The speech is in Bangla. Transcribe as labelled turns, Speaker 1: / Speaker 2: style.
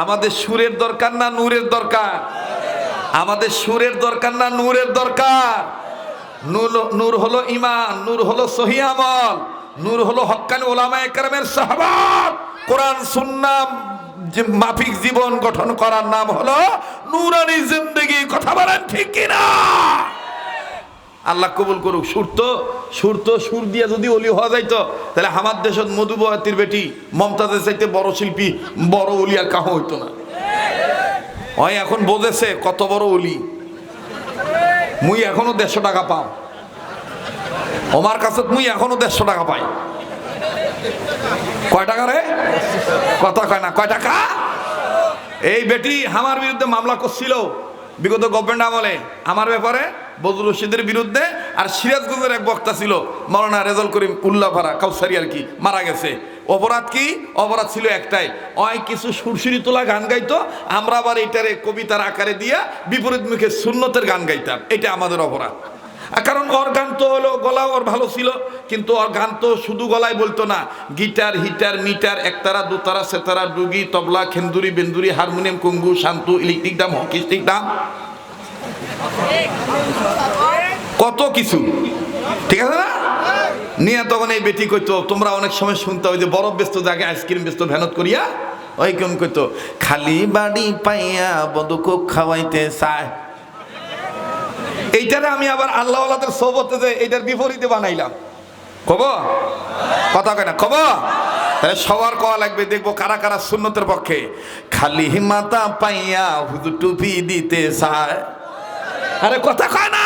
Speaker 1: আমাদের সুরের দরকার না নূরের দরকার? আমাদের সুরের দরকার না নূরের দরকার? নূর হলো ঈমান, নূর হলো সহিহ আমল, নূর হলো হক্কানি উলামায়ে কেরামের সাহাবাত, কোরআন সুন্নাহ মাফিক জীবন গঠন করার নাম হলো নূরানি জিন্দেগি। কথা বলেন ঠিক কিনা? আল্লাহ কবুল করুক। সুর দিয়ে যদি অলি হওয়া যাইতো তাহলে আমার দেশত মধুবতীর বেটি মমতাজের চাইতে বড় শিল্পী, বড় অলি আর কাহো হইতো না। ওই এখন বোঝেছে কত বড় অলি। মুই এখনো 150 টাকা পাও, আমার কাছে মুই এখনো 150 টাকা পাই। কয় টাকা রে? কথা কয় না, কয় টাকা? এই বেটি আমার বিরুদ্ধে মামলা করছিল বিগত গভর্নমেন্ট আমলে আমার ব্যাপারে, বজলুর রশিদের বিরুদ্ধে। আর সিরাজগঞ্জের এক বক্তা ছিল মাওলানা রেজাউল করিম উল্লাপাড়া কাউসারি আর কি, মারা গেছে। অপরাধ কি? অপরাধ ছিল একটাই, ওই কিছু সুরসুরি তোলা গান গাইতো, আমরা আবার এটারে কবিতার আকারে দিয়া বিপরীত মুখে সুন্নতের গান গাইতাম। এটা আমাদের অপরাধ। কারণ ওর গান তো হলো, গলা ওর ভালো ছিল, কিন্তু ওর গান তো শুধু গলায় বলতো না, গিটার, হিটার, মিটার, একতারা, দুতারা, সেতারা, ডুগি, তবলা, খেন্দুরি, বেন্দুরি, harmonium, কুঙ্গু, Shantu, electric Dam, hockey stick Dam, কত কিছু। ঠিক আছে না? নিয়ে তখন এই বেটি কইতো, তোমরা অনেক সময় শুনতে ওই যে বরফ ব্যস্ত জায়গায় আইসক্রিম ব্যস্ত ভ্যানত করিয়া, ওই কেমন কইতো, খালি বাড়ি পাইয়া বদুক খাওয়াইতে চায়। এইটারে আমি আবার আল্লাহ আল্লাহদের সোহবতে যে এইটার বিপরীতে বানাইলাম। কব কথা কয় না, কব? তাহলে সবার কওয়া লাগবে, দেখবো কারা কারা সুন্নতের পক্ষে। খালি মাথা পাইয়া হুজুর টুপি দিতে চায়। আরে কথা কয় না।